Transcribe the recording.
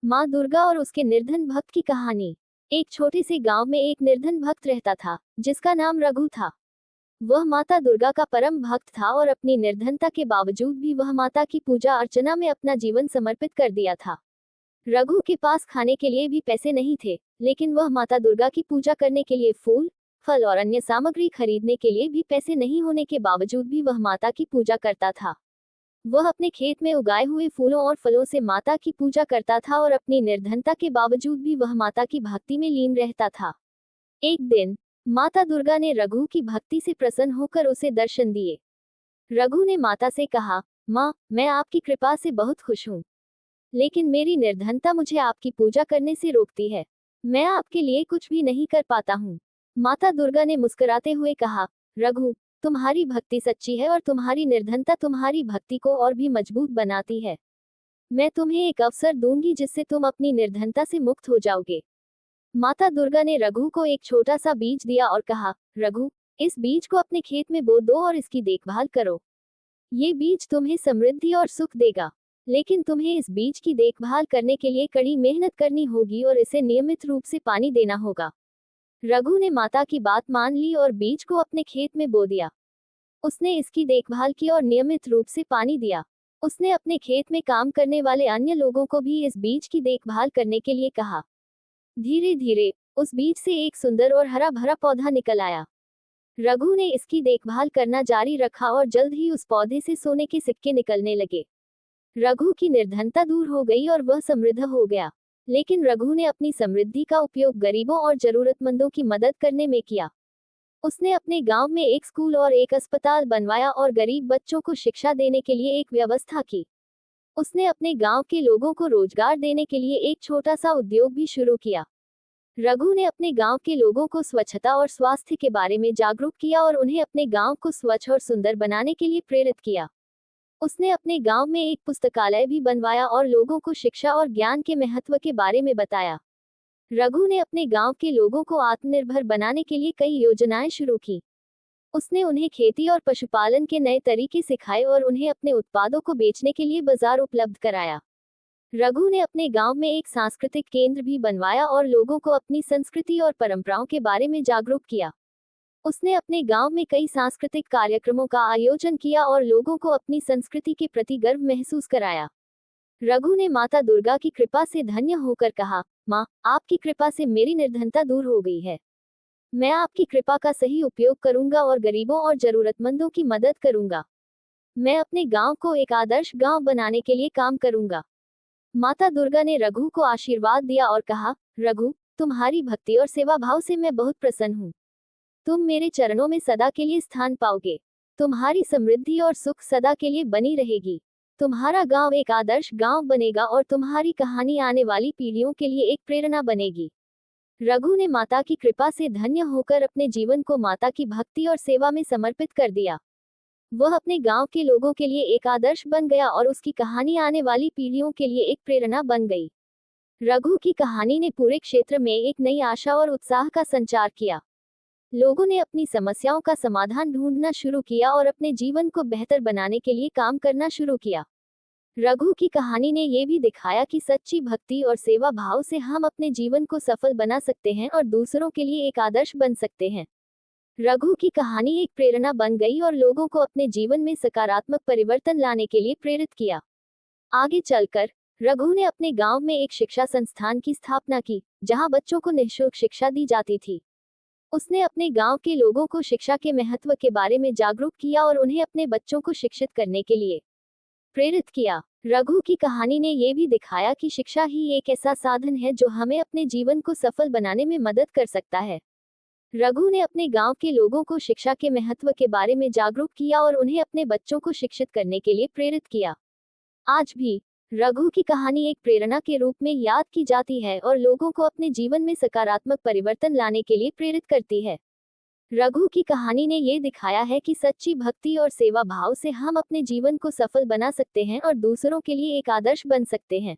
माँ दुर्गा और उसके निर्धन भक्त की कहानी। एक छोटे से गांव में एक निर्धन भक्त रहता था, जिसका नाम रघु था। वह माता दुर्गा का परम भक्त था और अपनी निर्धनता के बावजूद भी वह माता की पूजा अर्चना में अपना जीवन समर्पित कर दिया था। रघु के पास खाने के लिए भी पैसे नहीं थे, लेकिन वह माता दुर्गा की पूजा करने के लिए फूल, फल और अन्य सामग्री खरीदने के लिए भी पैसे नहीं होने के बावजूद भी वह माता की पूजा करता था। वह अपने खेत में उगाए हुए फूलों और फलों से माता की पूजा करता था और अपनी निर्धनता के बावजूद भी वह माता की भक्ति में लीन रहता था। एक दिन माता दुर्गा ने रघु की भक्ति से प्रसन्न होकर उसे दर्शन दिए। रघु ने माता से कहा, माँ, मैं आपकी कृपा से बहुत खुश हूँ, लेकिन मेरी निर्धनता मुझे आपकी पूजा करने से रोकती है। मैं आपके लिए कुछ भी नहीं कर पाता हूँ। माता दुर्गा ने मुस्कुराते हुए कहा, रघु, तुम्हारी भक्ति सच्ची है और तुम्हारी निर्धनता तुम्हारी भक्ति को और भी मजबूत बनाती है। मैं तुम्हें एक अवसर दूंगी जिससे तुम अपनी निर्धनता से मुक्त हो जाओगे। माता दुर्गा ने रघु को एक छोटा सा बीज दिया और कहा, रघु, इस बीज को अपने खेत में बो दो और इसकी देखभाल करो। ये बीज तुम्हें समृद्धि और सुख देगा, लेकिन तुम्हें इस बीज की देखभाल करने के लिए कड़ी मेहनत करनी होगी और इसे नियमित रूप से पानी देना होगा। रघु ने माता की बात मान ली और बीज को अपने खेत में बो दिया। उसने इसकी देखभाल की और नियमित रूप से पानी दिया। उसने अपने खेत में काम करने वाले अन्य लोगों को भी इस बीज की देखभाल करने के लिए कहा। धीरे धीरे उस बीज से एक सुंदर और हरा भरा पौधा निकल आया। रघु ने इसकी देखभाल करना जारी रखा और जल्द ही उस पौधे से सोने के सिक्के निकलने लगे। रघु की निर्धनता दूर हो गई और वह समृद्ध हो गया। लेकिन रघु ने अपनी समृद्धि का उपयोग गरीबों और जरूरतमंदों की मदद करने में किया। उसने अपने गांव में एक स्कूल और एक अस्पताल बनवाया और गरीब बच्चों को शिक्षा देने के लिए एक व्यवस्था की। उसने अपने गांव के लोगों को रोजगार देने के लिए एक छोटा सा उद्योग भी शुरू किया। रघु ने अपने गांव के लोगों को स्वच्छता और स्वास्थ्य के बारे में जागरूक किया और उन्हें अपने गांव को स्वच्छ और सुंदर बनाने के लिए प्रेरित किया। उसने अपने गांव में एक पुस्तकालय भी बनवाया और लोगों को शिक्षा और ज्ञान के महत्व के बारे में बताया। रघु ने अपने गांव के लोगों को आत्मनिर्भर बनाने के लिए कई योजनाएं शुरू की। उसने उन्हें खेती और पशुपालन के नए तरीके सिखाए और उन्हें अपने उत्पादों को बेचने के लिए बाजार उपलब्ध कराया। रघु ने अपने गांव में एक सांस्कृतिक केंद्र भी बनवाया और लोगों को अपनी संस्कृति और परंपराओं के बारे में जागरूक किया। उसने अपने गांव में कई सांस्कृतिक कार्यक्रमों का आयोजन किया और लोगों को अपनी संस्कृति के प्रति गर्व महसूस कराया। रघु ने माता दुर्गा की कृपा से धन्य होकर कहा, माँ, आपकी कृपा से मेरी निर्धनता दूर हो गई है। मैं आपकी कृपा का सही उपयोग करूंगा और गरीबों और जरूरतमंदों की मदद करूंगा। मैं अपने गांव को एक आदर्श गांव बनाने के लिए काम करूंगा। माता दुर्गा ने रघु को आशीर्वाद दिया और कहा, रघु, तुम्हारी भक्ति और सेवा भाव से मैं बहुत प्रसन्न हूँ। तुम मेरे चरणों में सदा के लिए स्थान पाओगे। तुम्हारी समृद्धि और सुख सदा के लिए बनी रहेगी। तुम्हारा गांव एक आदर्श गांव बनेगा और तुम्हारी कहानी आने वाली पीढ़ियों के लिए एक प्रेरणा बनेगी। रघु ने माता की कृपा से धन्य होकर अपने जीवन को माता की भक्ति और सेवा में समर्पित कर दिया। वह अपने गांव के लोगों के लिए एक आदर्श बन गया और उसकी कहानी आने वाली पीढ़ियों के लिए एक प्रेरणा बन गई। रघु की कहानी ने पूरे क्षेत्र में एक नई आशा और उत्साह का संचार किया। लोगों ने अपनी समस्याओं का समाधान ढूंढना शुरू किया और अपने जीवन को बेहतर बनाने के लिए काम करना शुरू किया। रघु की कहानी ने यह भी दिखाया कि सच्ची भक्ति और सेवा भाव से हम अपने जीवन को सफल बना सकते हैं और दूसरों के लिए एक आदर्श बन सकते हैं। रघु की कहानी एक प्रेरणा बन गई और लोगों को अपने जीवन में सकारात्मक परिवर्तन लाने के लिए प्रेरित किया। आगे चलकर रघु ने अपने गांव में एक शिक्षा संस्थान की स्थापना की, जहां बच्चों को निःशुल्क शिक्षा दी जाती थी। उसने अपने गांव के लोगों को शिक्षा के महत्व के बारे में जागरूक किया और उन्हें अपने बच्चों को शिक्षित करने के लिए प्रेरित किया। रघु की कहानी ने यह भी दिखाया कि शिक्षा ही एक ऐसा साधन है जो हमें अपने जीवन को सफल बनाने में मदद कर सकता है। रघु ने अपने गांव के लोगों को शिक्षा के महत्व के बारे में जागरूक किया और उन्हें अपने बच्चों को शिक्षित करने के लिए प्रेरित किया। आज भी रघु की कहानी एक प्रेरणा के रूप में याद की जाती है और लोगों को अपने जीवन में सकारात्मक परिवर्तन लाने के लिए प्रेरित करती है। रघु की कहानी ने यह दिखाया है कि सच्ची भक्ति और सेवा भाव से हम अपने जीवन को सफल बना सकते हैं और दूसरों के लिए एक आदर्श बन सकते हैं।